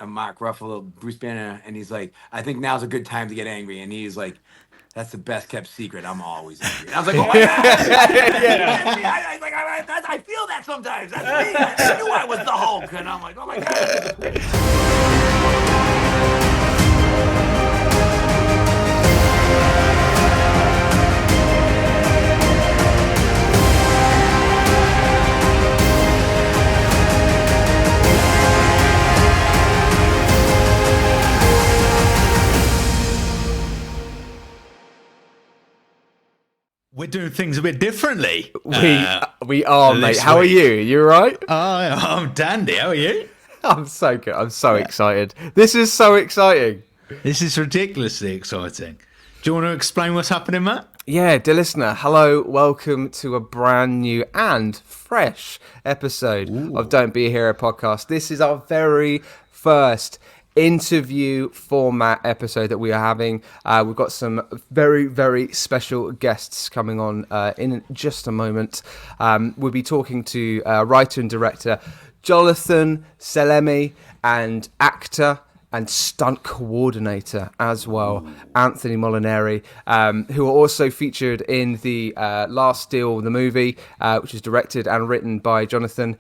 Mark Ruffalo, Bruce Banner, and he's like, I think now's a good time to get angry. And he's like, that's the best kept secret. I'm always angry. And I was like, oh my God, Yeah. that's me. I feel that sometimes. That's me. I knew I was the Hulk. And I'm like, oh my God. We're doing things a bit differently. We are, mate. How are you? You all right? I'm dandy. How are you? I'm so good. I'm so excited. This is so exciting. This is ridiculously exciting. Do you want to explain what's happening, Matt? Yeah, dear listener, hello, welcome to a brand new and fresh episode of Don't Be a Hero podcast. This is our very first interview format episode that we are having. We've got some very, very special guests coming on in just a moment. We'll be talking to writer and director Jonathan Salemi and actor and stunt coordinator as well, Anthony Molinari, who are also featured in the Last Deal, the movie, which is directed and written by Jonathan,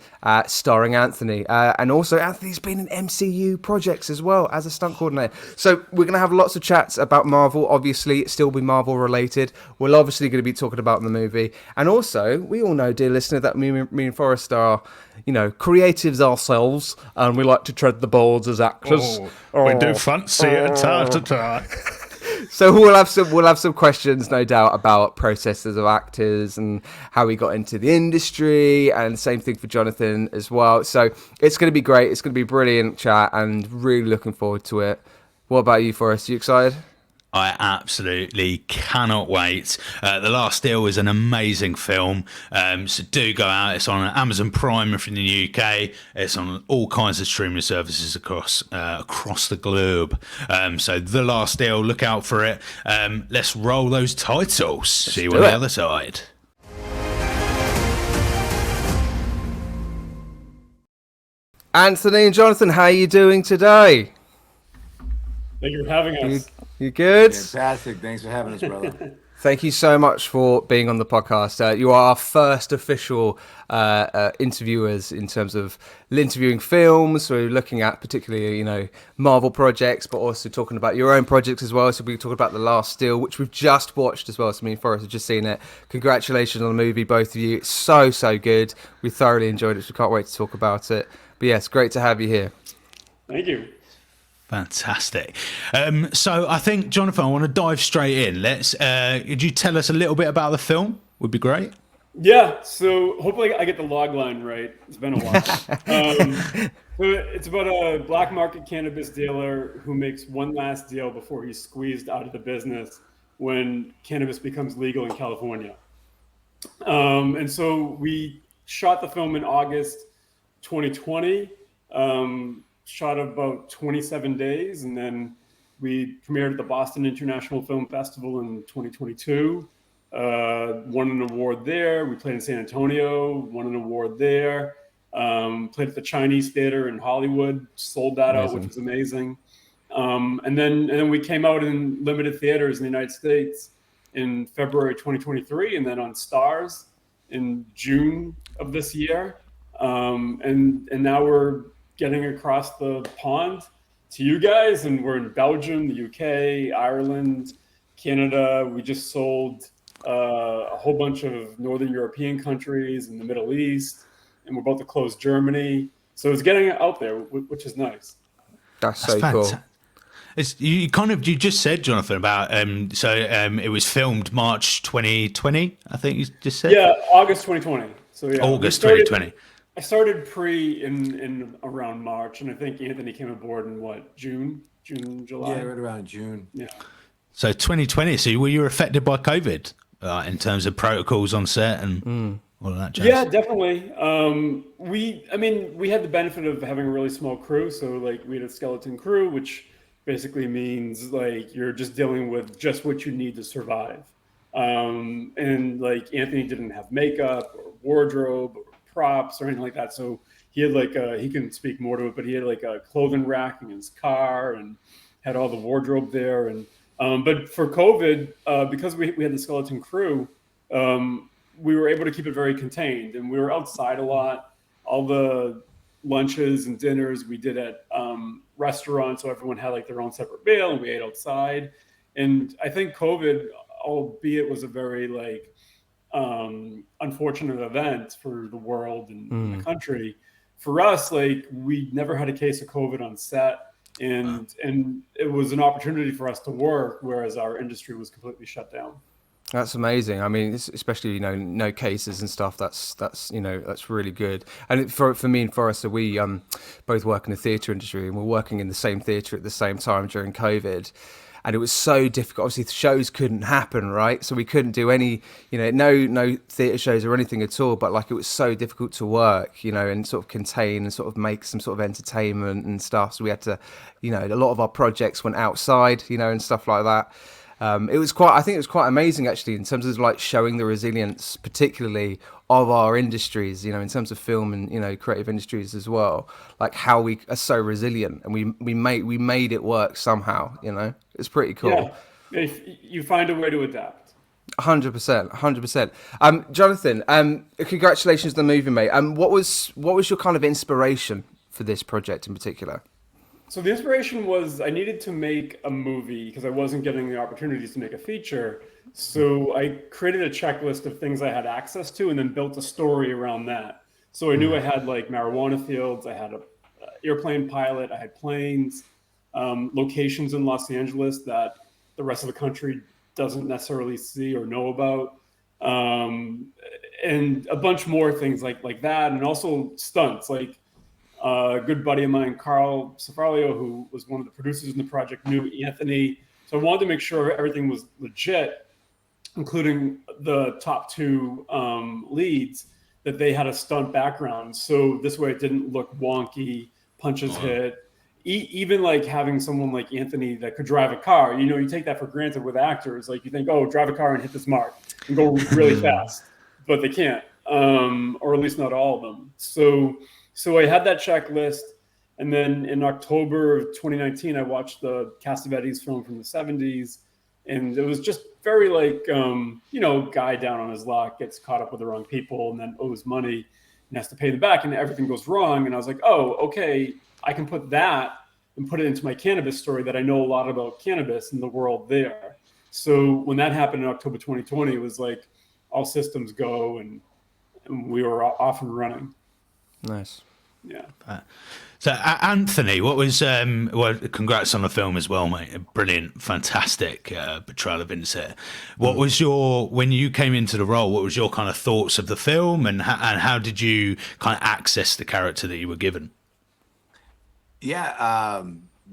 starring Anthony. And also Anthony's been in MCU projects as well as a stunt coordinator. So we're going to have lots of chats about Marvel, obviously, still be Marvel related. We're obviously going to be talking about the movie. And also, we all know, dear listener, that me and Forrest are, creatives ourselves, and we like to tread the boards as actors. We do fancy it time to time. So we'll have some questions, no doubt, about processes of actors and how we got into the industry, and same thing for Jonathan as well. So it's going to be great. It's going to be a brilliant chat, and really looking forward to it. What about you, Forrest? You excited? I absolutely cannot wait. The Last Deal is an amazing film, so do go out. It's on Amazon Prime if you're in the UK. It's on all kinds of streaming services across the globe. So The Last Deal, look out for it. Let's roll those titles. See you on the other side. Anthony and Jonathan, how are you doing today? Thank you for having us. You good? Fantastic. Thanks for having us, brother. Thank you so much for being on the podcast. You are our first official interviewers in terms of interviewing films. So we're looking at particularly, Marvel projects, but also talking about your own projects as well. So we're talking about The Last Deal, which we've just watched as well. So me and Forrest have just seen it. Congratulations on the movie, both of you. It's so good. We thoroughly enjoyed it. So we can't wait to talk about it. But yes, great to have you here. Thank you. Fantastic. So I think, Jonathan, I want to dive straight in. Could you tell us a little bit about the film? Would be great. Yeah, so hopefully I get the log line right. It's been a while. So it's about a black market cannabis dealer who makes one last deal before he's squeezed out of the business when cannabis becomes legal in California. And so we shot the film in August 2020. Shot about 27 days, and then we premiered at the Boston International Film Festival in 2022. Won an award there. We played in San Antonio, won an award there. Played at the Chinese Theater in Hollywood, sold that out, which was amazing. And then we came out in limited theaters in the United States in February 2023, and then on Stars in June of this year. And now we're getting across the pond to you guys, and we're in Belgium, the UK, Ireland, Canada. We just sold a whole bunch of Northern European countries in the Middle East, and we're about to close Germany. So it's getting out there, which is nice. That's so cool. You just said, Jonathan, about it was filmed March 2020, I think you just said. Yeah, August 2020. So yeah, August 2020. I started in around March, and I think Anthony came aboard in June, July. Yeah, right around June. Yeah. So 2020. So were you affected by COVID in terms of protocols on set and all of that jazz? Yeah, definitely. We had the benefit of having a really small crew, so we had a skeleton crew, which basically means you're just dealing with just what you need to survive. And Anthony didn't have makeup or wardrobe or props or anything like that. So he had like he can speak more to it, but he had like a clothing rack in his car and had all the wardrobe there. And but for COVID, because we had the skeleton crew, we were able to keep it very contained, and we were outside a lot. All the lunches and dinners we did at restaurants, so everyone had like their own separate meal, and we ate outside. And I think COVID, albeit was a very like unfortunate event for the world and the country, for us, like we never had a case of COVID on set, and it was an opportunity for us to work, whereas our industry was completely shut down. That's amazing. I mean, especially no cases and stuff. That's that's really good. And for me and Forrester, we both work in the theatre industry, and we're working in the same theatre at the same time during COVID. And it was so difficult. Obviously, the shows couldn't happen, right? So we couldn't do any, no theatre shows or anything at all. But like, it was so difficult to work, and sort of contain and sort of make some sort of entertainment and stuff. So we had to, a lot of our projects went outside, and stuff like that. I think it was quite amazing actually in terms of like showing the resilience, particularly of our industries, in terms of film and, creative industries as well, like how we are so resilient and we made it work somehow, it's pretty cool. Yeah, if you find a way to adapt. 100%, 100%. Jonathan, congratulations on the movie, mate. What was your kind of inspiration for this project in particular? So the inspiration was I needed to make a movie because I wasn't getting the opportunities to make a feature. So I created a checklist of things I had access to and then built a story around that. So I knew I had like marijuana fields, I had a airplane pilot, I had planes, locations in Los Angeles that the rest of the country doesn't necessarily see or know about, and a bunch more things like that, and also stunts. Like a good buddy of mine, Carl Cifarlio, who was one of the producers in the project, knew Anthony. So I wanted to make sure everything was legit, including the top two leads, that they had a stunt background. So this way it didn't look wonky, punches hit. Even like having someone like Anthony that could drive a car, you take that for granted with actors. Like you think, oh, drive a car and hit this mark and go really fast, but they can't, or at least not all of them. So I had that checklist, and then in October of 2019, I watched the Cassavetes film from the 70s, and it was just very like, guy down on his luck, gets caught up with the wrong people, and then owes money and has to pay them back, and everything goes wrong. And I was like, oh, okay, I can put that and put it into my cannabis story that I know a lot about cannabis and the world there. So when that happened in October 2020, it was like all systems go, and we were off and running. Nice. Yeah. So Anthony, what was well, congrats on the film as well, mate. A brilliant, fantastic portrayal of Vincent. What was when you came into the role, what was your kind of thoughts of the film, and how did you kind of access the character that you were given? Yeah,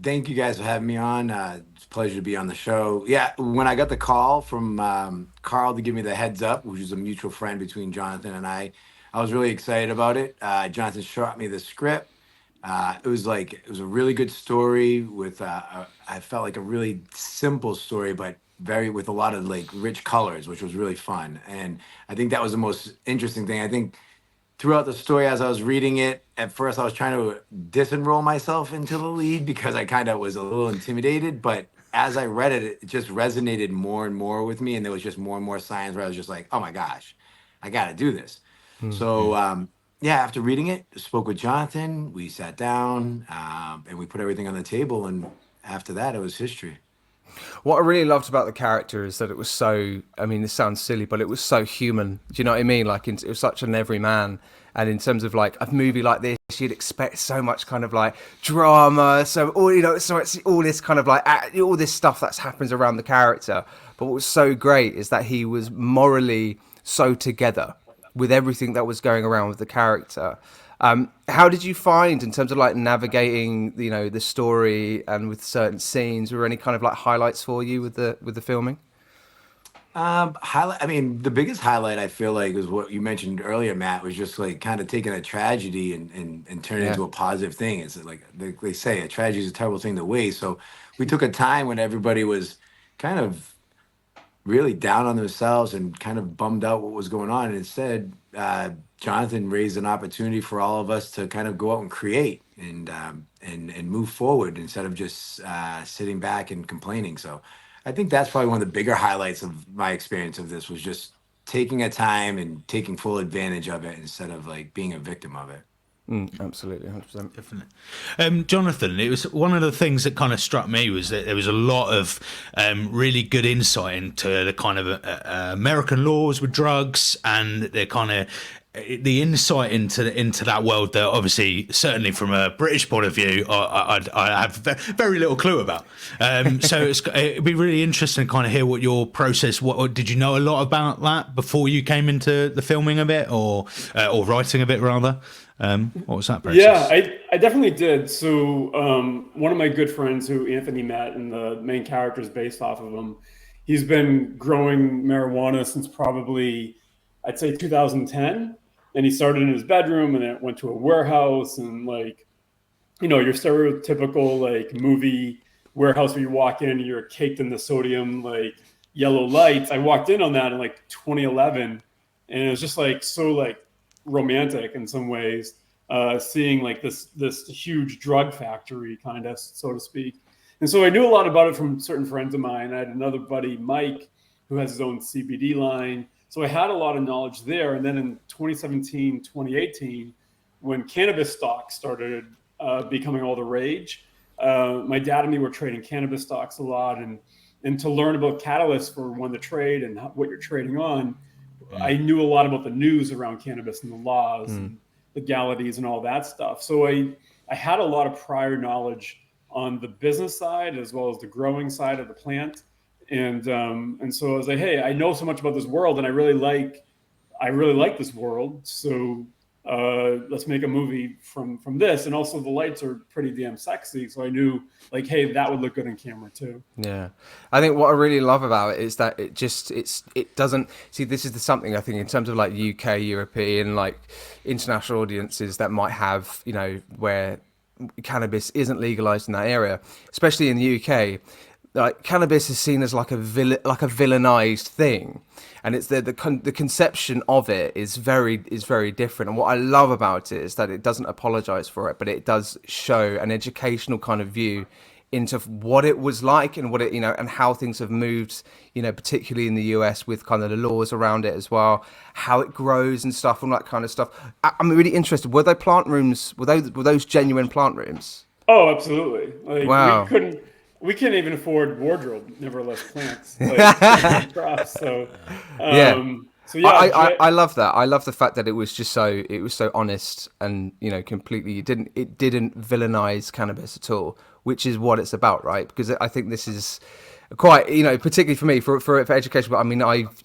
thank you guys for having me on. It's a pleasure to be on the show. Yeah, when I got the call from Carl to give me the heads up, which is a mutual friend between Jonathan and I was really excited about it. Jonathan shot me the script. It was a really good story with I felt like a really simple story, but with a lot of like rich colors, which was really fun. And I think that was the most interesting thing. I think throughout the story, as I was reading it, at first I was trying to disenroll myself into the lead because I kind of was a little intimidated. But as I read it, it just resonated more and more with me. And there was just more and more signs where I was just like, oh my gosh, I got to do this. So, yeah, after reading it, spoke with Jonathan, we sat down, and we put everything on the table. And after that, it was history. What I really loved about the character is that it was so, I mean, this sounds silly, but it was so human. Do you know what I mean? Like, it was such an everyman. And in terms of like a movie like this, you'd expect so much kind of like drama. So it's all this kind of like, all this stuff that happens around the character. But what was so great is that he was morally so together with everything that was going around with the character. How did you find in terms of like navigating, the story and with certain scenes? Were any kind of like highlights for you with the filming? Highlight. I mean, the biggest highlight I feel like is what you mentioned earlier, Matt, was just like kind of taking a tragedy and turn it into a positive thing. It's like they say, a tragedy is a terrible thing to waste. So we took a time when everybody was kind of really down on themselves and kind of bummed out what was going on. And instead, Jonathan raised an opportunity for all of us to kind of go out and create and move forward instead of just sitting back and complaining. So I think that's probably one of the bigger highlights of my experience of this was just taking a time and taking full advantage of it instead of like being a victim of it. Absolutely, 100%. Definitely. Jonathan, it was one of the things that kind of struck me was that there was a lot of really good insight into the kind of American laws with drugs and the kind of the insight into that world that obviously, certainly from a British point of view, I have very little clue about. So it'd be really interesting to kind of hear what your process. What did you know a lot about that before you came into the filming of it, or writing of it rather? What was that process? Yeah, I definitely did. So one of my good friends who Anthony met, and the main character is based off of him, he's been growing marijuana since probably, I'd say 2010. And he started in his bedroom and then it went to a warehouse and like, your stereotypical like movie warehouse where you walk in and you're caked in the sodium, like yellow lights. I walked in on that in like 2011 and it was just like, so like romantic in some ways, seeing like this huge drug factory kind of, so to speak. And so I knew a lot about it from certain friends of mine. I had another buddy, Mike, who has his own CBD line. So I had a lot of knowledge there. And then in 2017, 2018, when cannabis stocks started becoming all the rage, my dad and me were trading cannabis stocks a lot. And to learn about catalysts for when to trade and what you're trading on, I knew a lot about the news around cannabis and the laws and legalities and all that stuff. So I had a lot of prior knowledge on the business side as well as the growing side of the plant. And so I was like, hey, I know so much about this world and I really like this world. So let's make a movie from this. And also the lights are pretty damn sexy. So I knew like, hey, that would look good on camera too. Yeah. I think what I really love about it is that it doesn't see, this is something I think in terms of like UK, European, like international audiences that might have, where cannabis isn't legalized in that area, especially in the UK. Like cannabis is seen as like a villainized thing, and it's the conception of it is very different. And what I love about it is that it doesn't apologize for it, but it does show an educational kind of view into what it was like and what it and how things have moved, particularly in the US with kind of the laws around it as well, how it grows and stuff, all that kind of stuff. I'm really interested. Were they plant rooms? Were those genuine plant rooms? Oh, absolutely. Like wow. We can't even afford wardrobe, nevertheless plants, like crops. So, So yeah, I love that. I love the fact that it was so honest and completely it didn't villainize cannabis at all, which is what it's about, right? Because I think this is quite particularly for me for education. But I mean, I've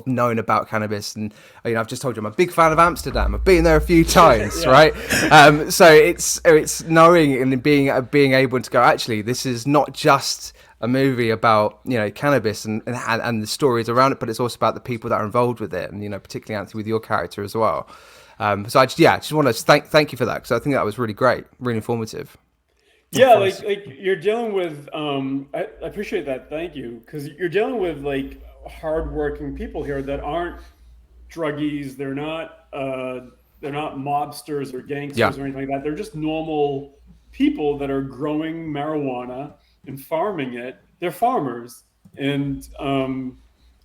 known about cannabis, and I've just told you I'm a big fan of Amsterdam. I've been there a few times, yeah. Right? So it's knowing and being able to go, actually, this is not just a movie about cannabis and the stories around it, but it's also about the people that are involved with it, and particularly Anthony with your character as well. So I just want to thank you for that, because I think that was really great, really informative. Yeah, like you're dealing with. I appreciate that. Thank you, because you're dealing with like hardworking people here that aren't druggies. They're not mobsters or gangsters or anything like that. They're just normal people that are growing marijuana and farming it. They're farmers, and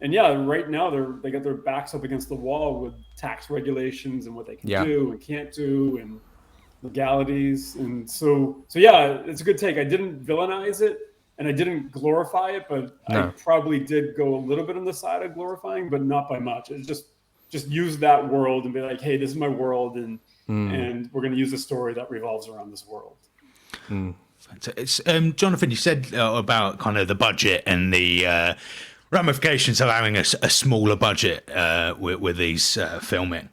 yeah, right now they got their backs up against the wall with tax regulations and what they can do and can't do and legalities. And so yeah, it's a good take. I didn't villainize it and I didn't glorify it, but I probably did go a little bit on the side of glorifying, but not by much. It's just use that world and be like, hey, this is my world, and we're going to use a story that revolves around this world. It's Jonathan, you said about kind of the budget and the ramifications of having a smaller budget with these filming,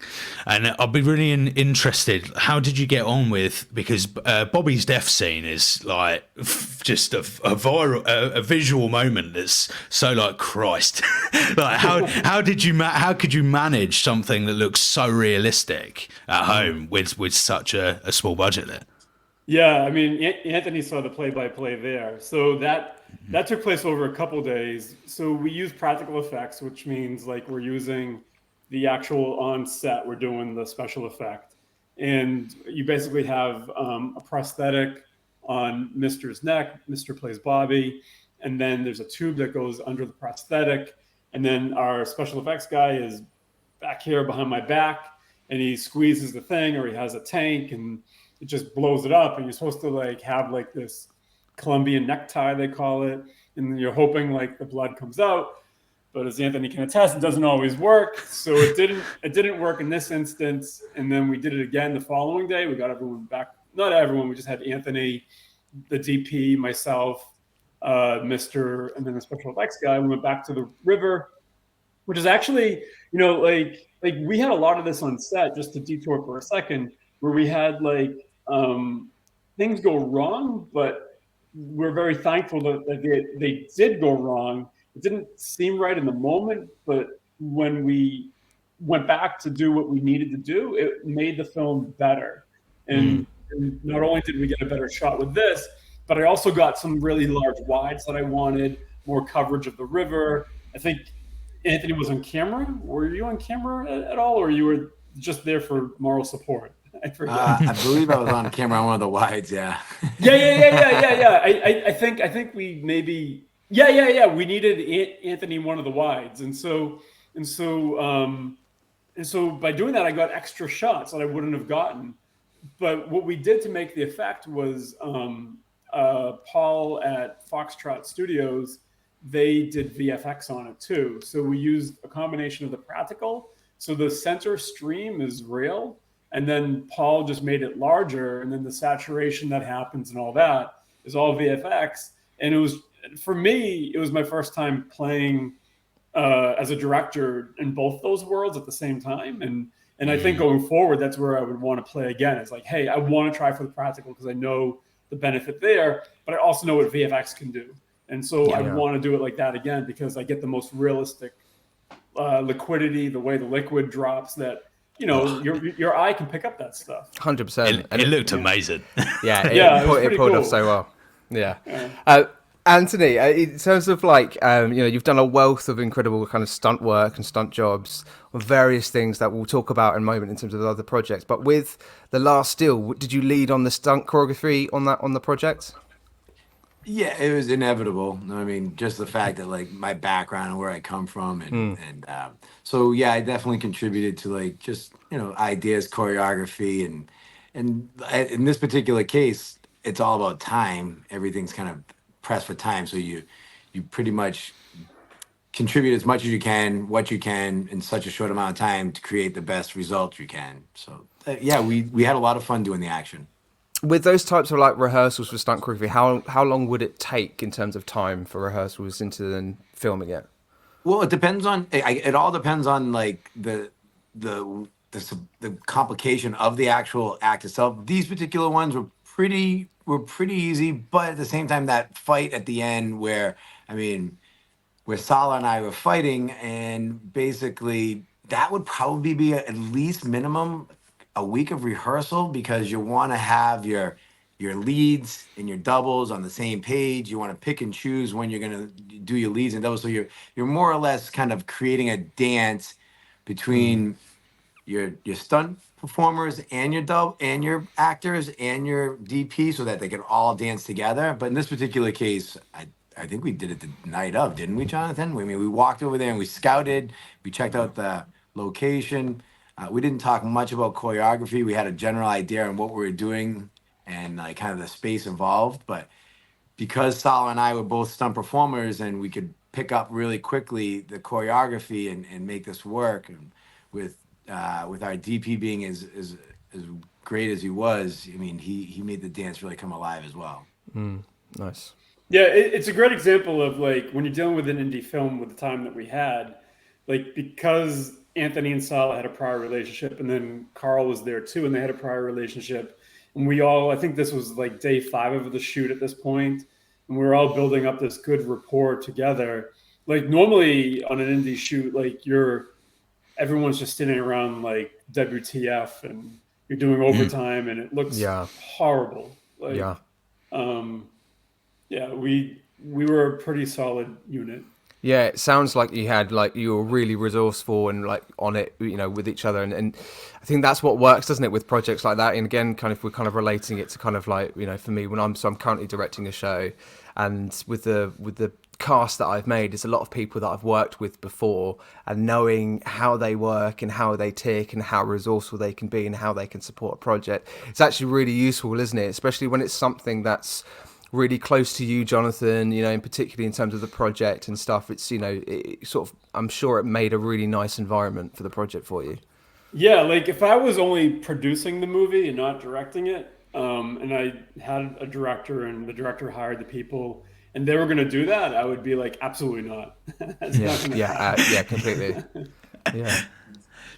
and I'll be really interested. How did you get on with, because Bobby's death scene is like just a visual moment that's so like Christ. Like how could you manage something that looks so realistic at home with such a small budget there? Yeah, I mean, Anthony saw the play-by-play there. So that took place over a couple days. So we use practical effects, which means like we're using the actual on set, we're doing the special effect. And you basically have a prosthetic on Mr.'s neck. Mr. plays Bobby. And then there's a tube that goes under the prosthetic. And then our special effects guy is back here behind my back, and he squeezes the thing, or he has a tank, and it just blows it up. And you're supposed to like have like this Colombian necktie, they call it, and you're hoping like the blood comes out. But as Anthony can attest, it doesn't always work. So it didn't work in this instance. And then we did it again the following day. We got everyone back. Not everyone. We just had Anthony, the DP, myself, Mr. and then the special effects guy. We went back to the river, which is actually, like we had a lot of this on set, just to detour for a second, where we had like things go wrong, but we're very thankful that they did go wrong. It didn't seem right in the moment, but when we went back to do what we needed to do, it made the film better. And not only did we get a better shot with this, but I also got some really large wides that I wanted, more coverage of the river. I think Anthony was on camera. Were you on camera at all, or you were just there for moral support? I forget. I believe I was on camera on one of the wides. Yeah. Yeah. I think we maybe. Yeah. We needed Anthony one of the wides, and so by doing that, I got extra shots that I wouldn't have gotten. But what we did to make the effect was Paul at Foxtrot Studios. They did VFX on it too. So we used a combination of the practical. So the center stream is real, and then Paul just made it larger, and then the saturation that happens and all that is all VFX. And it was, for me, it was my first time playing as a director in both those worlds at the same time. And I think going forward, that's where I would want to play again. It's like, hey, I want to try for the practical because I know the benefit there, but I also know what VFX can do. And so I want to do it like that again, because I get the most realistic liquidity, the way the liquid drops, that your eye can pick up that stuff. 100%. It looked amazing. Yeah, it pulled off so well. Yeah. Anthony, in terms of like, you've done a wealth of incredible kind of stunt work and stunt jobs on various things that we'll talk about in a moment in terms of other projects. But with The Last Deal, did you lead on the stunt choreography on the project? Yeah, it was inevitable. I mean, just the fact that like my background and where I come from, and so yeah, I definitely contributed to like just ideas, choreography, and in this particular case, it's all about time. Everything's kind of pressed for time, so you pretty much contribute as much as you can, what you can in such a short amount of time to create the best results you can. So yeah, we had a lot of fun doing the action. With those types of like rehearsals for stunt choreography, how long would it take in terms of time for rehearsals into then filming it? Well, it depends on. It all depends on like the complication of the actual act itself. These particular ones were pretty easy, but at the same time, that fight at the end where Sala and I were fighting, and basically that would probably be at least minimum a week of rehearsal, because you want to have your leads and your doubles on the same page. You want to pick and choose when you're going to do your leads and doubles. So you're more or less kind of creating a dance between your stunt performers and your actors and your DP, so that they can all dance together. But in this particular case, I think we did it the night of, didn't we, Jonathan? I mean, we walked over there and we scouted. We checked out the location. We didn't talk much about choreography. We had a general idea on what we were doing and like kind of the space involved. But because Sala and I were both stunt performers and we could pick up really quickly the choreography and make this work, and with our DP being as great as he was, I mean, he made the dance really come alive as well. Nice. Yeah, it's a great example of like when you're dealing with an indie film with the time that we had, like because Anthony and Sala had a prior relationship, and then Carl was there too, and they had a prior relationship. And we all, I think this was like day 5 of the shoot at this point, and we were all building up this good rapport together. Like normally on an indie shoot, like everyone's just sitting around like WTF, and you're doing overtime, and it looks horrible. Like, we were a pretty solid unit. Yeah, it sounds like you were really resourceful and like on it, with each other, and I think that's what works, doesn't it, with projects like that? And again, kind of we're kind of relating it to kind of like for me when I'm currently directing a show, and with the cast that I've made, it's a lot of people that I've worked with before, and knowing how they work and how they tick and how resourceful they can be and how they can support a project. It's actually really useful, isn't it? Especially when it's something that's really close to you, Jonathan, in particularly in terms of the project and stuff. It's, it sort of, I'm sure it made a really nice environment for the project for you. Yeah, like if I was only producing the movie and not directing it, and I had a director and the director hired the people and they were going to do that, I would be like, absolutely not. That's Yeah, not going to yeah, happen. yeah, completely. Yeah.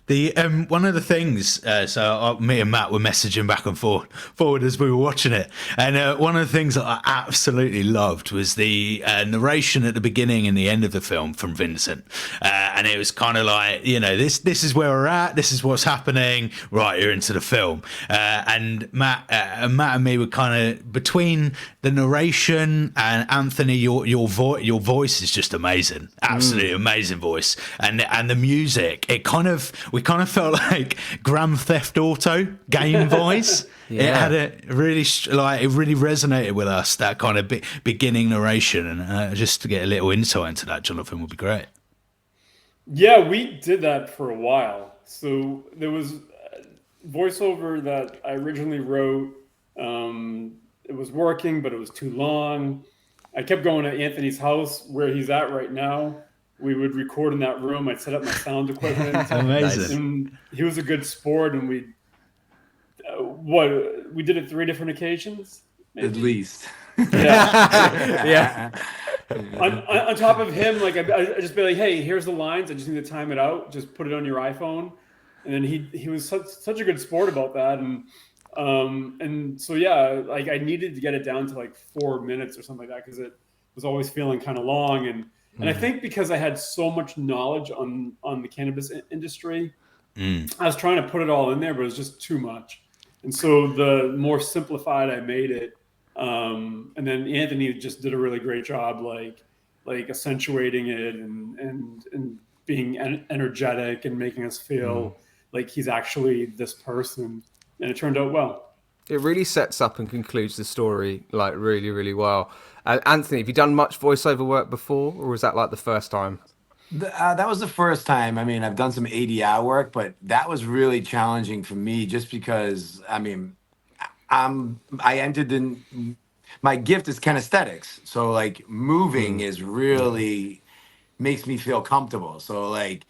The one of the things, me and Matt were messaging back and forward as we were watching it, and one of the things that I absolutely loved was the narration at the beginning and the end of the film from Vincent, and it was kind of like, this is where we're at, this is what's happening, right, you're into the film, and Matt and me were kind of between the narration and Anthony, your voice is just amazing, absolutely amazing voice, and the music, we kind of felt like Grand Theft Auto game voice. Yeah. It had it really resonated with us, that kind of beginning narration, and just to get a little insight into that, Jonathan, would be great. Yeah, we did that for a while. So there was voiceover that I originally wrote. It was working, but it was too long. I kept going to Anthony's house where he's at right now. We would record in that room. I'd set up my sound equipment. Amazing. And he was a good sport, and we did it 3 different occasions, maybe? At least. Yeah. Yeah. On top of him, like I just be like, hey, here's the lines. I just need to time it out. Just put it on your iPhone. And then he was such a good sport about that. And so yeah, like I needed to get it down to like 4 minutes or something like that because it was always feeling kind of long. And I think because I had so much knowledge on the cannabis industry, I was trying to put it all in there, but it was just too much. And so the more simplified I made it, and then Anthony just did a really great job, like accentuating it and being energetic and making us feel like he's actually this person. And it turned out well. It really sets up and concludes the story like really, really well. Anthony, have you done much voiceover work before, or was that like the first time? That was the first time. I mean, I've done some ADR work, but that was really challenging for me just because, I mean, I entered in, my gift is kinesthetics. So like moving is really makes me feel comfortable. So like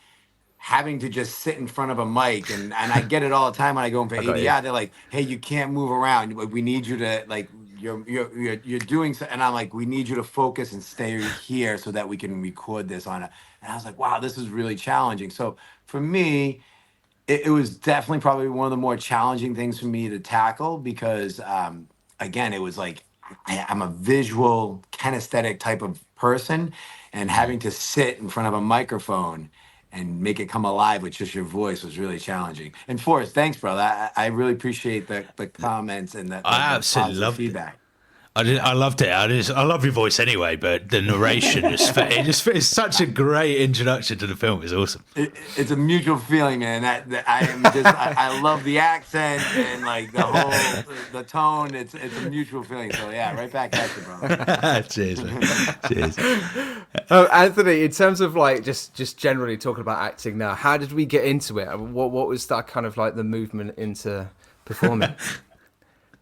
having to just sit in front of a mic and I get it all the time when I go in for I got you. ADR. They're like, "Hey, you can't move around. We need you to like you're doing so." And I'm like, "We need you to focus and stay here so that we can record this on a." And I was like, "Wow, this is really challenging." So for me, it was definitely probably one of the more challenging things for me to tackle because again, it was like I'm a visual kinesthetic type of person, and having to sit in front of a microphone and make it come alive with just your voice was really challenging. And Forrest, thanks, brother. I really appreciate the comments and I the absolutely positive loved it. feedback. I loved it. I love your voice anyway, but the narration it's such a great introduction to the film. It's awesome. It's a mutual feeling, man. That I am just I love the accent and like the whole the tone. It's a mutual feeling. So yeah, right back at you, brother. Cheers, man. Cheers. Oh, Anthony, in terms of like just generally talking about acting now, how did we get into it? What was that kind of like the movement into performing?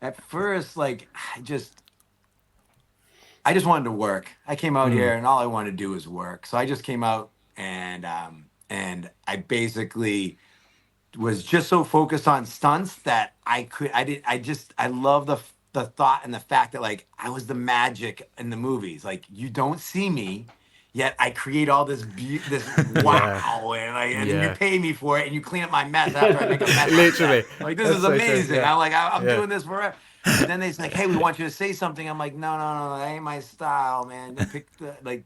At first, like I just wanted to work. I came out here and all I wanted to do was work. So I just came out and I basically was just so focused on stunts that I love the thought and the fact that like I was the magic in the movies. Like you don't see me, yet I create all this this wow and then you pay me for it and you clean up my mess after I make a mess. Literally. Like this That's is so amazing. true, yeah. I'm doing this forever. And then they're like, "Hey, we want you to say something." I'm like, "No, that ain't my style, man. You pick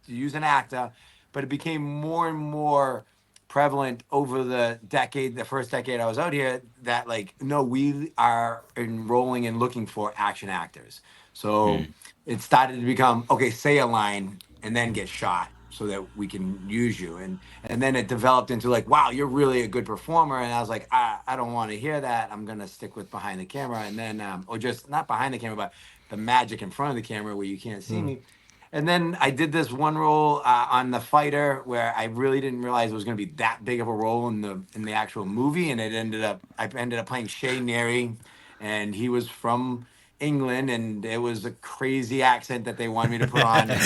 use an actor." But it became more and more prevalent over the first decade I was out here, that like, no, we are enrolling and looking for action actors. So it started to become, okay, say a line and then get shot. so that we can use you. And then it developed into like, wow, you're really a good performer. And I was like, I don't want to hear that. I'm gonna stick with behind the camera, and then or just not behind the camera, but the magic in front of the camera where you can't see me. And then I did this one role on The Fighter where I really didn't realize it was going to be that big of a role in the actual movie, and I ended up playing Shay Neri, and he was from England, and it was a crazy accent that they wanted me to put on, and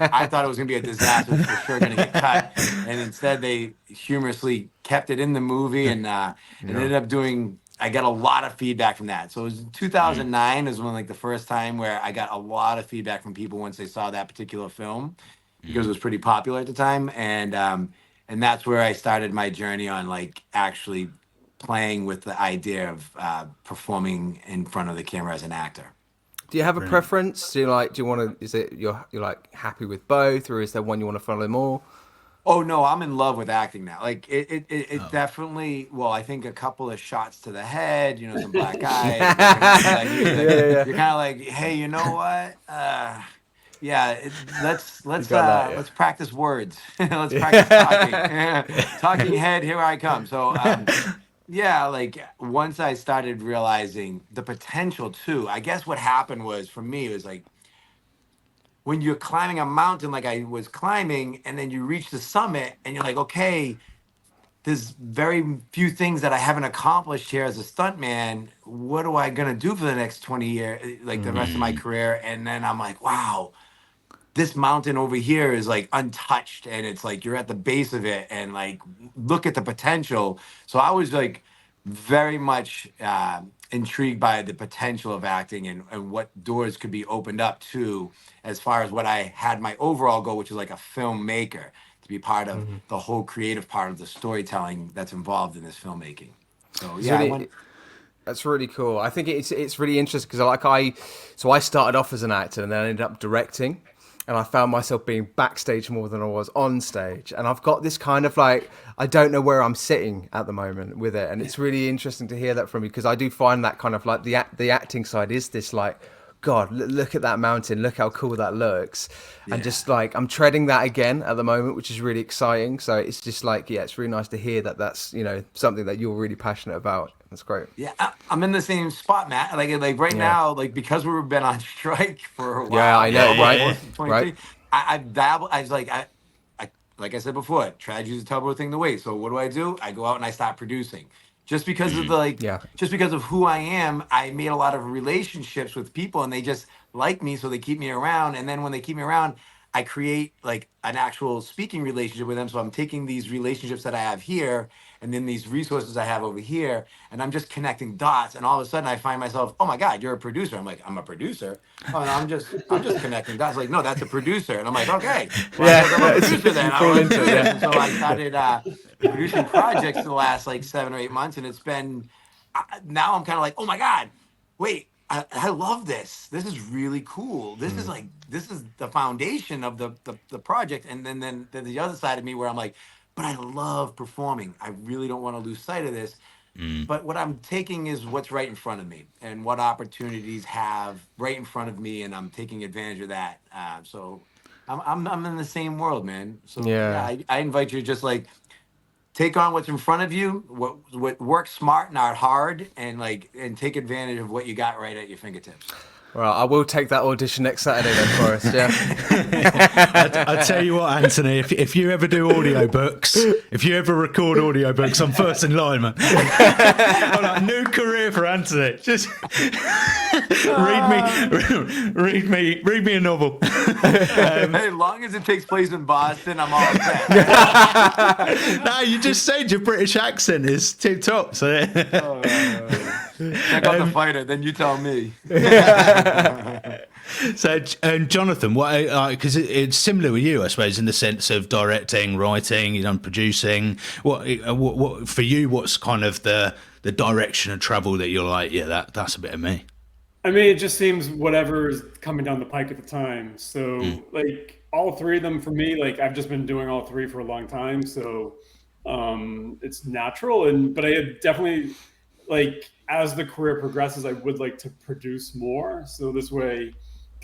I thought it was going to be a disaster, it was for sure going to get cut, and instead they humorously kept it in the movie, and ended up doing. I got a lot of feedback from that. So it was 2009 is when like the first time where I got a lot of feedback from people once they saw that particular film, because it was pretty popular at the time, and that's where I started my journey on like actually playing with the idea of performing in front of the camera as an actor. Do you have a preference? Do you want to? Is it you're like happy with both, or is there one you want to follow more? Oh no, I'm in love with acting now. Like it definitely. Well, I think a couple of shots to the head, some black eye. You're kind of like, hey, you know what? Yeah, let's practice words. Let's practice talking. Talking head, here I come. So yeah, like once I started realizing the potential too. I guess what happened was for me it was like when you're climbing a mountain like I was climbing, and then you reach the summit and you're like, okay, there's very few things that I haven't accomplished here as a stuntman. What am I gonna do for the next 20 years, like the rest of my career? And then I'm like, wow, this mountain over here is like untouched, and it's like you're at the base of it, and like look at the potential. So I was like very much intrigued by the potential of acting, and what doors could be opened up to, as far as what I had my overall goal, which is like a filmmaker, to be part of the whole creative part of the storytelling that's involved in this filmmaking. So yeah, That's really cool. I think it's really interesting because I started off as an actor and then I ended up directing, and I found myself being backstage more than I was on stage. And I've got this kind of like, I don't know where I'm sitting at the moment with it, and it's really interesting to hear that from you, because I do find that kind of like the acting side is this like, God, look at that mountain, look how cool that looks. And just like, I'm treading that again at the moment, which is really exciting. So it's just like, yeah, it's really nice to hear that that's, something that you're really passionate about. That's great. Yeah, I'm in the same spot, Matt. Like right now, like because we've been on strike for a while. Yeah, I know, right? Right. I've dabbled. I was like, like I said before, tragedy is a terrible thing to wait. So what do? I go out and I start producing. Just because of just because of who I am, I made a lot of relationships with people, and they just like me, so they keep me around. And then when they keep me around, I create like an actual speaking relationship with them. So I'm taking these relationships that I have here, and then these resources I have over here, and I'm just connecting dots. And all of a sudden, I find myself, oh my God, you're a producer. I'm like, I'm a producer. Oh, no, I'm just connecting dots. Like, no, that's a producer. And I'm like, okay, well, I'm a producer then. And so I started producing projects in the last like 7 or 8 months, and it's been. Now I'm kind of like, oh my God, wait. I love this. This is really cool. This is the foundation of the project. And then the other side of me where I'm like, but I love performing. I really don't want to lose sight of this. But what I'm taking is what's right in front of me, and what opportunities have right in front of me, and I'm taking advantage of that. So I'm in the same world, man. So yeah, I invite you to just like take on what's in front of you, what work smart, not hard, and take advantage of what you got right at your fingertips. Well, I will take that audition next Saturday then, Forrest. Yeah. I tell you what, Anthony, if you ever do audiobooks, if you ever record audiobooks, I'm first in line, man. New career for Anthony. Just read me a novel. As long as it takes place in Boston, I'm all set. No, you just said your British accent is tip top. So. Check out The Fighter, then you tell me. So, Jonathan, what? Because it's similar with you, I suppose, in the sense of directing, writing, producing. What for you? What's kind of the direction of travel that you're like? Yeah, that's a bit of me. I mean, it just seems whatever is coming down the pike at the time. So, like all three of them for me, like I've just been doing all three for a long time, so it's natural. But I definitely like as the career progresses, I would like to produce more. So this way,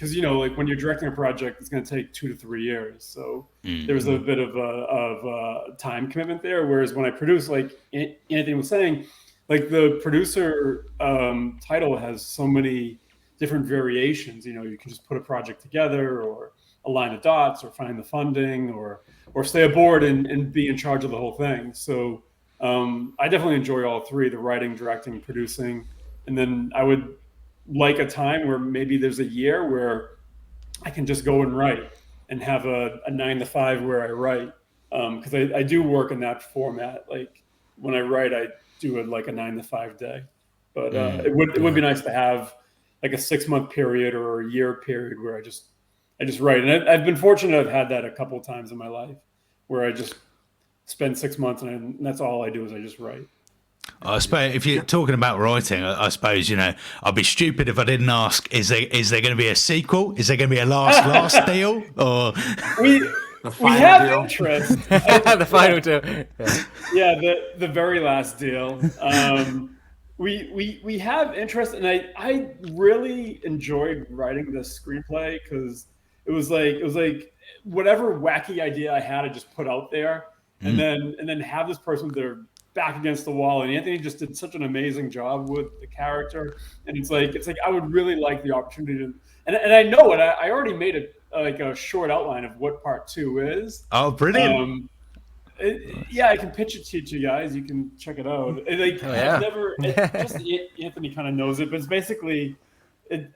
because like when you're directing a project, it's going to take 2 to 3 years. So there's a bit of a time commitment there. Whereas when I produce, like Anthony was saying, like the producer title has so many different variations. You can just put a project together, or align the dots, or find the funding, or stay aboard and be in charge of the whole thing. So I definitely enjoy all three: the writing, directing, producing. And then I would like a time where maybe there's a year where I can just go and write and have a 9 to 5 where I write. Because I do work in that format. Like when I write, I do it like a 9 to 5 day. But it would be nice to have like a 6 month period or a year period where I just write. And I've been fortunate. I've had that a couple of times in my life where I just spend 6 months and that's all I do is I just write. I suppose if you're talking about writing, I suppose I'd be stupid if I didn't ask: is there going to be a sequel? Is there going to be a last deal? Or we have deal. Interest. The final deal. Yeah, the very last deal. We have interest, and I really enjoyed writing the screenplay because it was like whatever wacky idea I had, I just put out there, and then have this person with their back against the wall. And Anthony just did such an amazing job with the character, and it's like I would really like the opportunity to, and I know it. I already made a short outline of what part 2 is. Oh, brilliant! I can pitch it to you guys. You can check it out. Anthony kind of knows it, but it's basically,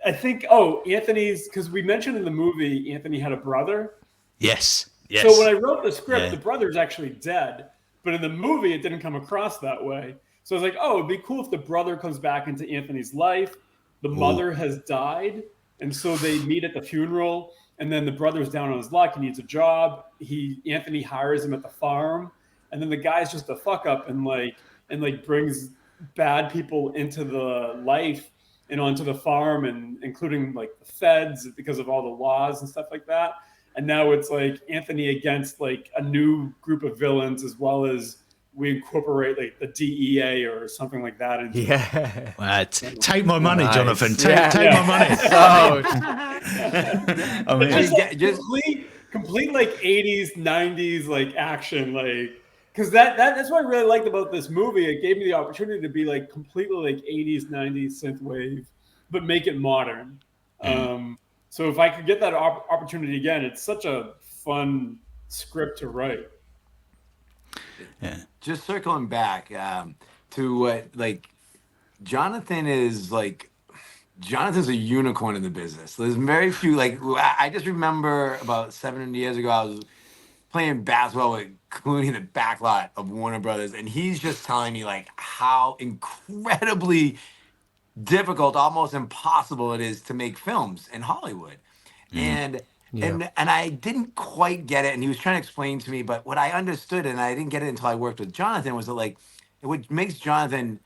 I think. Anthony's, because we mentioned in the movie, Anthony had a brother. Yes. So when I wrote the script, the brother's actually dead, but in the movie, it didn't come across that way. So I was like, it'd be cool if the brother comes back into Anthony's life. The mother has died, and so they meet at the funeral. And then the brother's down on his luck. He needs a job. Anthony hires him at the farm, and then the guy's just a fuck up and brings bad people into the life and onto the farm, and including like the feds because of all the laws and stuff like that. And now it's like Anthony against like a new group of villains, as well as we incorporate like the DEA or something like that. Take my money, nice. Jonathan. Take my money. I mean, just complete like 80s, 90s like action, like, because that's what I really liked about this movie. It gave me the opportunity to be like completely like 80s, 90s synthwave, but make it modern. So if I could get that opportunity again, it's such a fun script to write. Yeah. Just circling back to what Jonathan's a unicorn in the business. There's very few, I just remember about 7 years ago, I was playing basketball with Clooney in the back lot of Warner Brothers, and he's just telling me like how incredibly difficult, almost impossible it is to make films in Hollywood. And I didn't quite get it, and he was trying to explain to me, but what I understood, and I didn't get it until I worked with Jonathan, was that what makes Jonathan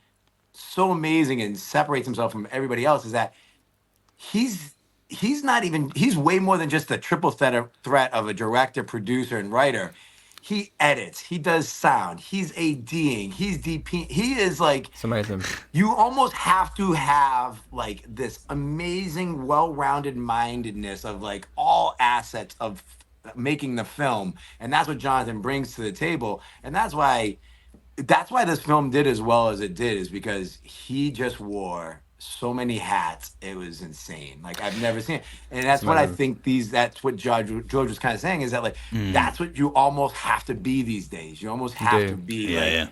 so amazing and separates himself from everybody else is that he's way more than just the triple threat of a director, producer, and writer. He edits, he does sound, he's ADing, he's DP. He is it's amazing. You almost have to have this amazing, well-rounded mindedness of all assets of making the film. And that's what Jonathan brings to the table. And that's why this film did as well as it did, is because he just wore so many hats. It was insane. I've never seen it. And that's what I think that's what George was kind of saying, is that that's what you almost have to be these days. You almost have to be a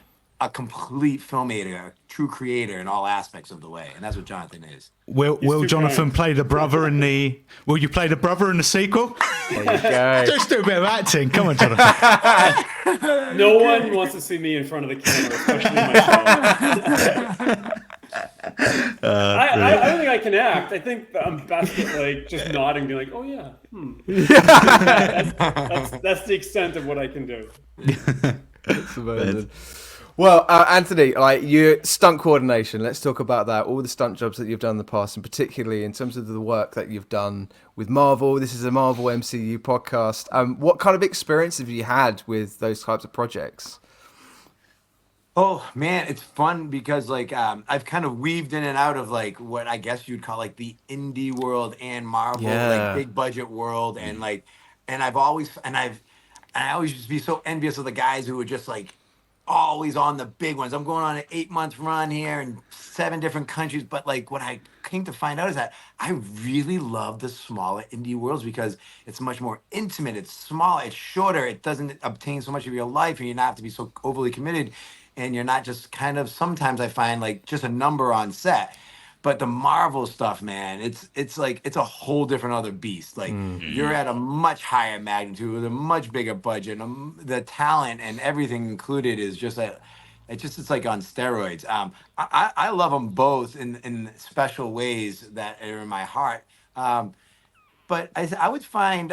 complete filmmaker, a true creator in all aspects of the way. And that's what Jonathan is. Will Jonathan play the brother in the will you play the brother in the sequel? There you go. Just do a bit of acting. Come on, Jonathan. No one wants to see me in front of the camera, especially myself. I don't think I can act. I think I'm best at just nodding and being like, oh yeah. That's the extent of what I can do. That's amazing. Well, Anthony, your stunt coordination, let's talk about that. All the stunt jobs that you've done in the past, and particularly in terms of the work that you've done with Marvel. This is a Marvel MCU podcast. What kind of experience have you had with those types of projects? Oh man, it's fun because like I've kind of weaved in and out of like what I guess you'd call like the indie world and Marvel, like Yeah. big budget world, and like, and I always used to be so envious of the guys who were just like always on the big ones. I'm going on an 8 month run here in 7 different countries, but like what I came to find out is that I really love the smaller indie worlds because it's much more intimate. It's smaller, it's shorter, it doesn't obtain so much of your life, and you not have to be so overly committed, and you're not just kind of sometimes I find like just a number on set. But the Marvel stuff, man, it's like it's a whole different other beast. Like you're at a much higher magnitude with a much bigger budget. The talent and everything included is just a it's like on steroids. I love them both in special ways that are in my heart. But I would find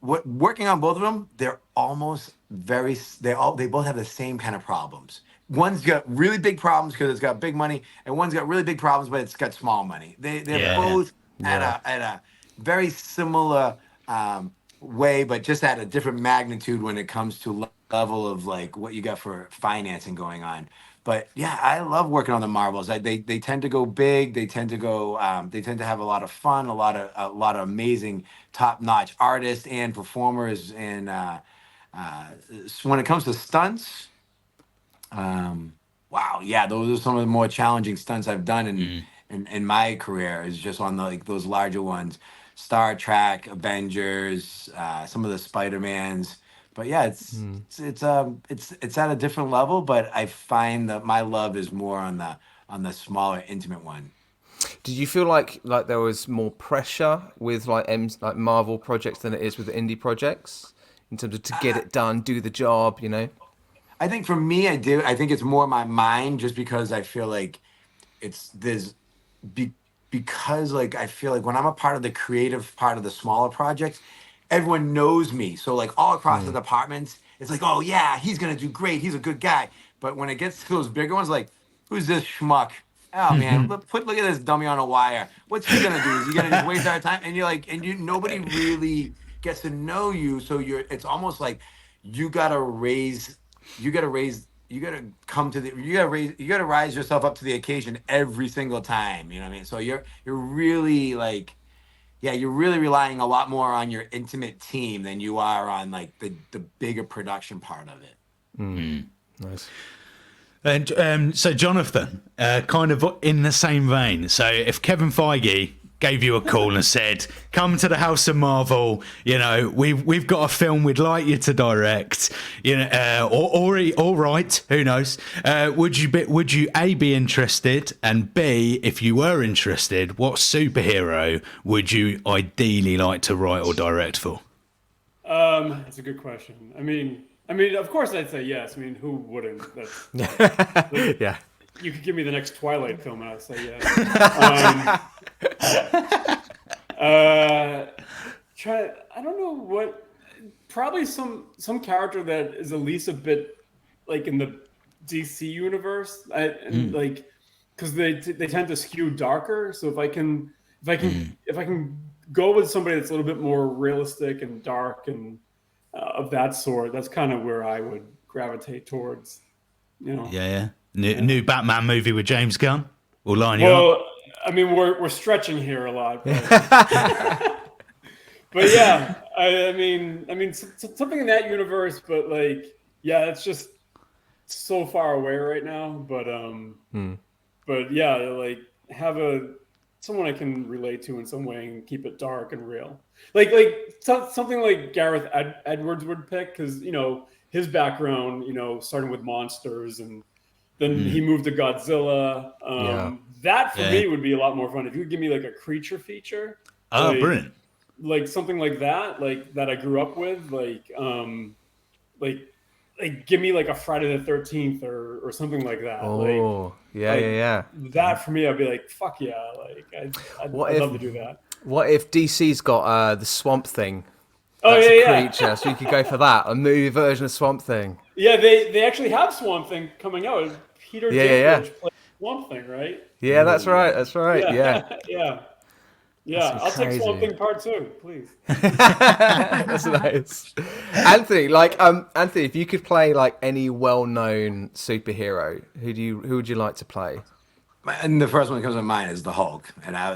what working on both of them, they're almost they both have the same kind of problems. One's got really big problems because it's got big money, and one's got really big problems but it's got small money. They're Yeah. both Yeah. at a very similar way, but just at a different magnitude when it comes to level of like what you got for financing going on. But yeah, I love working on the Marvels. They tend to go big. They tend to go. They tend to have a lot of fun, a lot of amazing, top-notch artists and performers. And when it comes to stunts, wow, yeah, those are some of the more challenging stunts I've done in my career. Is just on the, like those larger ones, Star Trek, Avengers, some of the Spider-Mans. But yeah, it's at a different level. But I find that my love is more on the smaller, intimate one. Did you feel like there was more pressure with like Marvel projects than it is with the indie projects in terms of to get it done, do the job, you know? I think for me, I do. I think it's more my mind, just because I feel like it's there's be, because like I feel like when I'm a part of the creative part of the smaller projects, everyone knows me. So like all across the departments, it's like, oh yeah, he's gonna do great. He's a good guy. But when it gets to those bigger ones, like who's this schmuck? Oh man, look at this dummy on a wire. What's he gonna do? Is he gonna just waste our time? And you're like, and you nobody really gets to know you. So it's almost like you gotta raise, you gotta come to the you gotta rise yourself up to the occasion every single time. You know what I mean? So you're really like, yeah, you're really relying a lot more on your intimate team than you are on like the bigger production part of it. Nice. And so, Jonathan, kind of in the same vein. So, if Kevin Feige gave you a call and said, "Come to the House of Marvel, you know, we've got a film we'd like you to direct, you know, or write, who knows? Would you A, be interested, and B, if you were interested, what superhero would you ideally like to write or direct for?" That's a good question. I mean, of course I'd say yes. I mean, who wouldn't? Like, Yeah. you could give me the next Twilight film and I'd say yes. I don't know what. Probably some character that is at least a bit like in the DC universe. Like because they tend to skew darker. So if I can go with somebody that's a little bit more realistic and dark and of that sort, that's kind of where I would gravitate towards. You know. Yeah. New Batman movie with James Gunn. We'll line you up. Well, I mean, we're stretching here a lot, but yeah, something in that universe. But like, yeah, it's just so far away right now. But yeah, like have someone I can relate to in some way and keep it dark and real. Something like Gareth Edwards would pick, because his background, starting with monsters and then he moved to Godzilla. That for me would be a lot more fun. If you could give me like a creature feature. Oh, brilliant. Like something like that I grew up with, like give me like a Friday the 13th or something like that. Oh, yeah. That for me, I'd be like, fuck yeah. Like I'd love to do that. What if DC's got the Swamp Thing? Oh, That's a yeah. creature, so you could go for that, a movie version of Swamp Thing. Yeah, they actually have Swamp Thing coming out. Peter Dinklage plays Swamp Thing, right? Yeah, that's right. Yeah. Yeah. Yeah, I'll take Swamp crazy. Thing Part 2, please. That's nice. Anthony, Anthony, if you could play like any well-known superhero, who would you like to play? And the first one that comes to mind is the Hulk, and Yeah,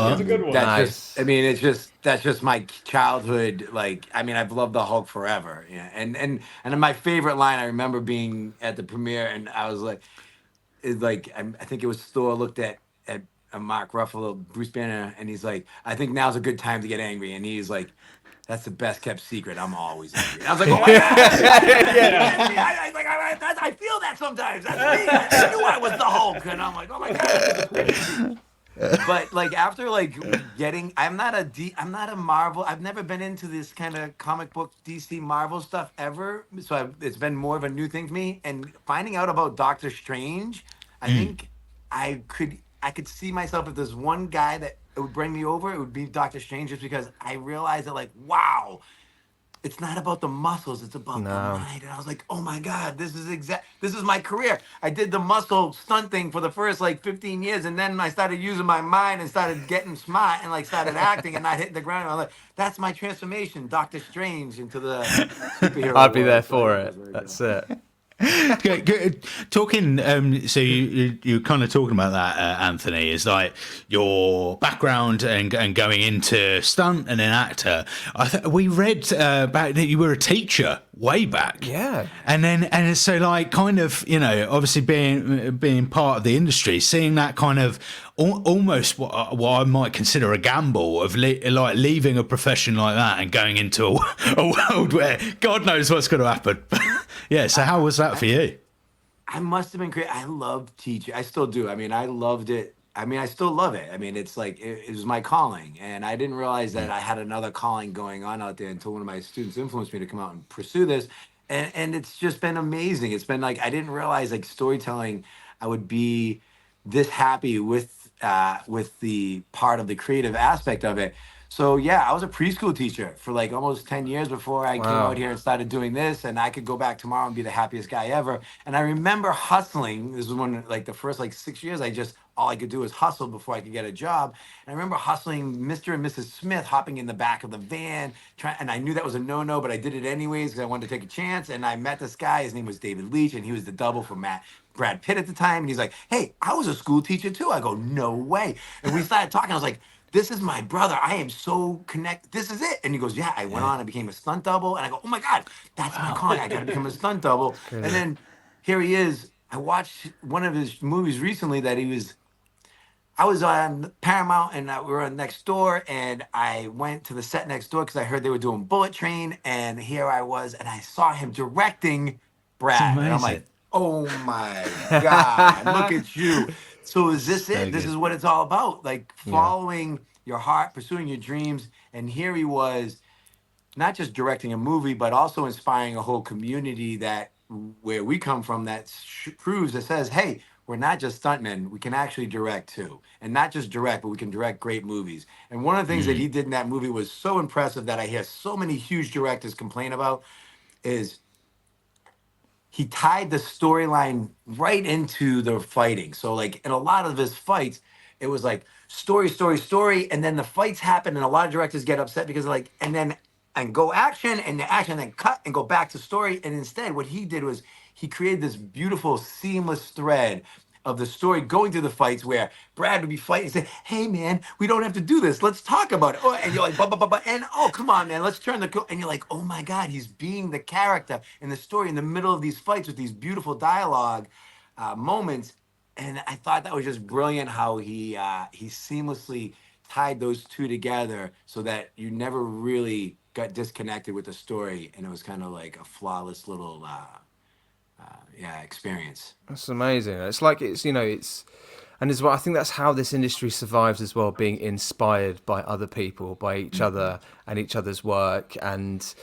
that's a good one. that's just. I Nice. mean, that's just my childhood. Like, I mean, I've loved the Hulk forever. Yeah, and my favorite line I remember being at the premiere, and I was like, I think it was Thor looked at Mark Ruffalo, Bruce Banner, and he's like, I think now's a good time to get angry, and he's like, that's the best kept secret. I'm always angry. And I was like, oh my god, Yeah. that's me. I feel that sometimes. That's me. I knew I was the Hulk, and I'm like, oh my god, that's crazy. But like after like getting, I'm not a Marvel. I've never been into this kind of comic book DC Marvel stuff ever. So it's been more of a new thing for me. And finding out about Doctor Strange, I think I could see myself if there's one guy that it would bring me over, it would be Doctor Strange, just because I realized that like wow, it's not about the muscles, it's about the No. mind. And I was like, oh my god, this is my career. I did the muscle stunt thing for the first like 15 years, and then I started using my mind and started getting smart and like started acting and not hitting the ground. I was like, that's my transformation, Doctor Strange into the superhero I'd be there world. So for yeah, it was it. very That's cool. it. Good, good. Talking, so you're kind of talking about that, Anthony, is like your background and going into stunt and then actor. We read about that you were a teacher way back, Yeah. and so like kind of obviously being part of the industry, seeing that kind of almost what I might consider a gamble of like leaving a profession like that and going into a world where God knows what's going to happen. Yeah, so how was that for you? I must have been great. I loved teaching. I still do. I mean, I loved it. I mean, I still love it. I mean, it's like it was my calling, and I didn't realize that I had another calling going on out there until one of my students influenced me to come out and pursue this. And it's just been amazing. It's been like I didn't realize like storytelling, I would be this happy with the part of the creative aspect of it. So yeah, I was a preschool teacher for like almost 10 years before I came out Wow. here and started doing this, and I could go back tomorrow and be the happiest guy ever. And I remember hustling. This was when like the first like 6 years, I just all I could do was hustle before I could get a job. And I remember hustling Mr. and Mrs. Smith, hopping in the back of the van, trying, and I knew that was a no-no, but I did it anyways because I wanted to take a chance. And I met this guy, his name was David Leach, and he was the double for Brad Pitt at the time. And he's like, hey, I was a school teacher too. I go, no way. And we started talking. I was like, this is my brother. I am so connected. This is it. And he goes, yeah, I went on and became a stunt double. And I go, oh my God, that's my calling. I got to become a stunt double. And Brilliant. then here he is. I watched one of his movies recently that I was on Paramount, and we were on next door, and I went to the set next door because I heard they were doing Bullet Train, and here I was, and I saw him directing It's Brad, and I'm like, amazing. oh my God, look at you. So is this So it? This good. is what it's all about, like Yeah. following your heart, pursuing your dreams. And here he was, not just directing a movie, but also inspiring a whole community that where we come from that proves that says, hey, we're not just stuntmen. We can actually direct too. And not just direct, but we can direct great movies. And one of the things that he did in that movie was so impressive that I hear so many huge directors complain about is he tied the storyline right into the fighting. So like in a lot of his fights, it was like story, story, story, and then the fights happen, and a lot of directors get upset because like, and then and go action and the action, and then cut and go back to story. And instead, what he did was he created this beautiful, seamless thread of the story going through the fights where Brad would be fighting and say, hey man, we don't have to do this. Let's talk about it. Oh, and you're like, and oh, come on, man, let's turn and you're like, oh my God, he's being the character in the story in the middle of these fights with these beautiful dialogue moments. And I thought that was just brilliant how he seamlessly tied those two together so that you never really got disconnected with the story. And it was kind of like a flawless little experience. That's amazing. It's like it's and as well, I think that's how this industry survives as well, being inspired by other people, by each other and each other's work, and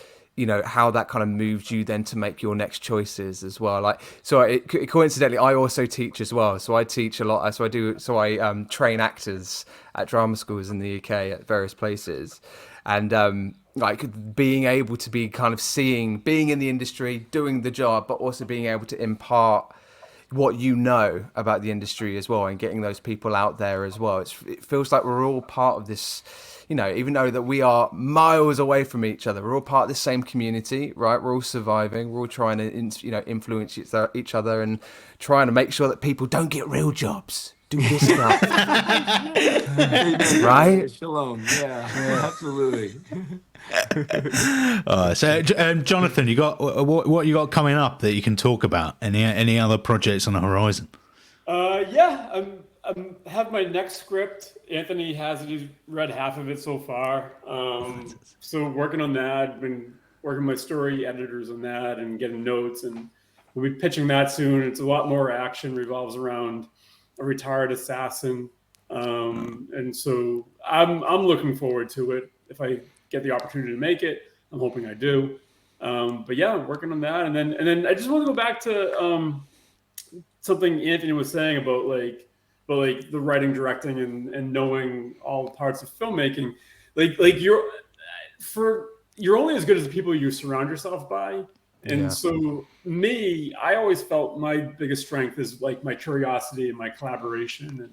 how that kind of moved you then to make your next choices as well. Like, so coincidentally, I also teach as well. So I teach a lot. I train actors at drama schools in the UK at various places, and like being able to be kind of being in the industry, doing the job, but also being able to impart what you know about the industry as well, and getting those people out there as well. It feels like we're all part of this, even though that we are miles away from each other, we're all part of the same community, right? We're all surviving. We're all trying to, influence each other and trying to make sure that people don't get real jobs. Do this stuff. Right? Shalom. Yeah. Absolutely. Jonathan, you got what you got coming up that you can talk about? Any other projects on the horizon? I'm have my next script. Anthony hasn't read half of it so far. So working on that. Been working with my story editors on that and getting notes, and we'll be pitching that soon. It's a lot more action, revolves around a retired assassin, and so I'm looking forward to it. If I get the opportunity to make it, I'm hoping I do. But yeah, I'm working on that, and then I just want to go back to something Anthony was saying about like the writing, directing, and knowing all parts of filmmaking. Like you're only as good as the people you surround yourself by. And so I always felt my biggest strength is like my curiosity and my collaboration.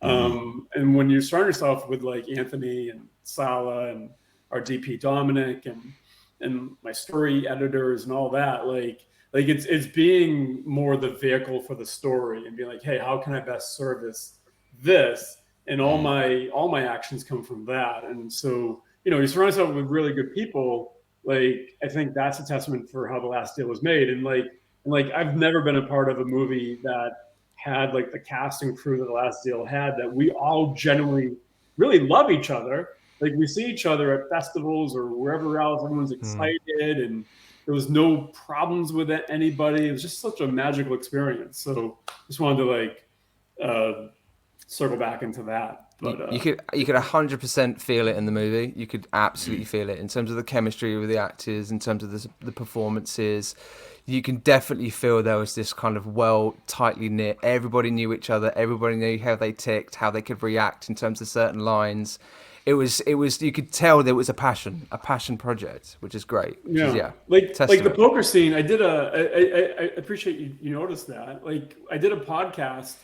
And when you surround yourself with like Anthony and Sala and our DP Dominic and my story editors and all that, like it's being more the vehicle for the story and being like, hey, how can I best service this? And all my actions come from that. And so, you surround yourself with really good people. Like, I think that's a testament for how The Last Deal was made. And I've never been a part of a movie that had like the cast and crew that The Last Deal had, that we all genuinely really love each other. Like, we see each other at festivals or wherever else, everyone's excited, and there was no problems with anybody. It was just such a magical experience. So just wanted to circle back into that. But you could 100% feel it in the movie. You could absolutely feel it in terms of the chemistry with the actors, in terms of the performances. You can definitely feel there was this kind of tightly knit. Everybody knew each other. Everybody knew how they ticked, how they could react in terms of certain lines. It was. You could tell there was a passion project, which is great. Like the poker scene. I appreciate you noticed that. Like, I did a podcast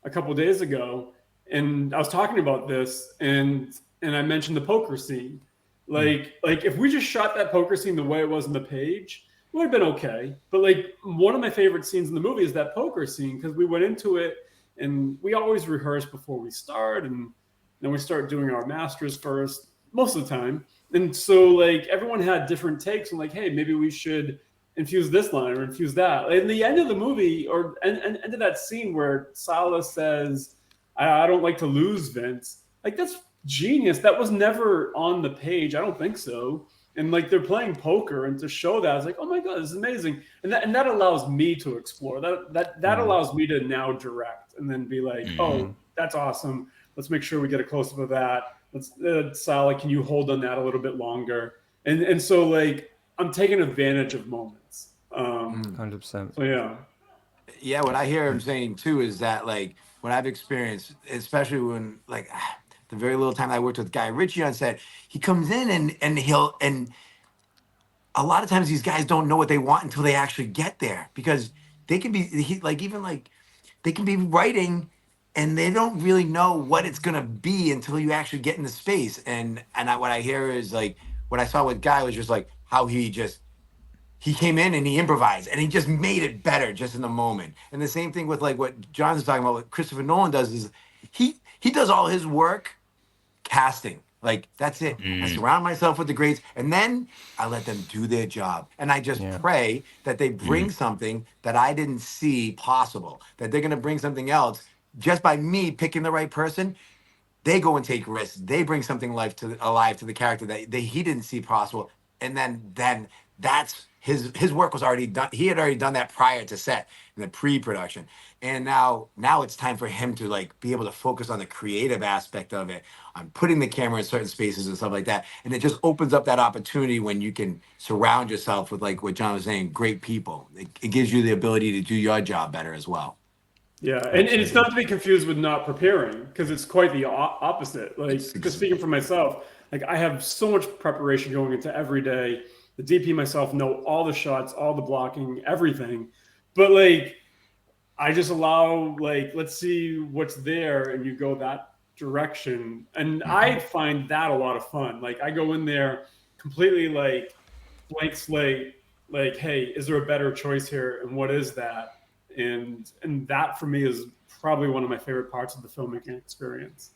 a couple of days ago, and I was talking about this, and I mentioned the poker scene. Like if we just shot that poker scene the way it was on the page, it would have been okay. But like, one of my favorite scenes in the movie is that poker scene, because we went into it and we always rehearse before we start, and then we start doing our masters first most of the time. And so like everyone had different takes on like, hey, maybe we should infuse this line or infuse that. In the end of the movie, or end of that scene where Sala says, I don't like to lose, Vince. Like, that's genius. That was never on the page. I don't think so. And like, they're playing poker, and to show that, I was like, oh my God, this is amazing. And that allows me to explore. That allows me to now direct and then be like, oh, that's awesome. Let's make sure we get a close-up of that. Sala, can you hold on that a little bit longer? And so like, I'm taking advantage of moments. 100%. So yeah. Yeah, what I hear him saying too is that like what I've experienced, especially when like the very little time I worked with Guy Ritchie on set, he comes in and a lot of times these guys don't know what they want until they actually get there, because they can be they can be writing and they don't really know what it's gonna be until you actually get in the space. What I hear is like what I saw with Guy was just like how he came in and he improvised and he just made it better just in the moment. And the same thing with like what John's talking about, what Christopher Nolan does is he does all his work casting. Like, that's it. I surround myself with the greats, and then I let them do their job. And I just pray that they bring something that I didn't see possible, that they're going to bring something else just by me picking the right person. They go and take risks. They bring something alive to the character that he didn't see possible. And then that's his work was already done. He had already done that prior to set in the pre-production. And now it's time for him to like be able to focus on the creative aspect of it, on putting the camera in certain spaces and stuff like that. And it just opens up that opportunity when you can surround yourself with, like what John was saying, great people. It gives you the ability to do your job better as well. Yeah, and it's not to be confused with not preparing, because it's quite the opposite. Like, just speaking for myself, like I have so much preparation going into every day. The DP myself know all the shots, all the blocking, everything. But like, I just allow, like, let's see what's there, and you go that direction. And I find that a lot of fun. Like, I go in there completely like blank slate, like, hey, is there a better choice here, and what is that? And that for me is probably one of my favorite parts of the filmmaking experience.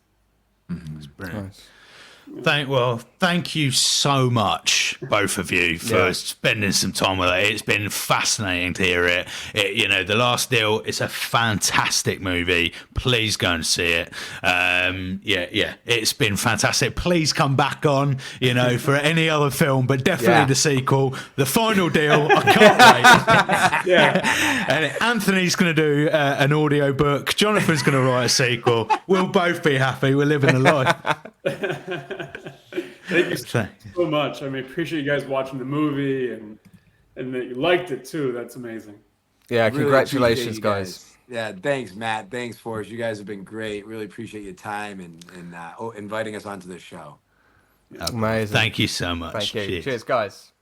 Brilliant. Nice. Thank you so much, both of you, for spending some time with it. It's been fascinating to hear it. The Last Deal is a fantastic movie. Please go and see it. It's been fantastic. Please come back on, for any other film, but definitely the sequel, The Final Deal. I can't wait. And Anthony's going to do an audio book. Jonathan's going to write a sequel. We'll both be happy. We're living a life. Thank you so much. I mean, appreciate you guys watching the movie and that you liked it too. That's amazing. Yeah, Really congratulations, appreciate you guys. Yeah, thanks, Matt. Thanks, Forrest. You guys have been great. Really appreciate your time and inviting us onto this show. Amazing. Thank you so much. Thank you. Cheers. Cheers, guys.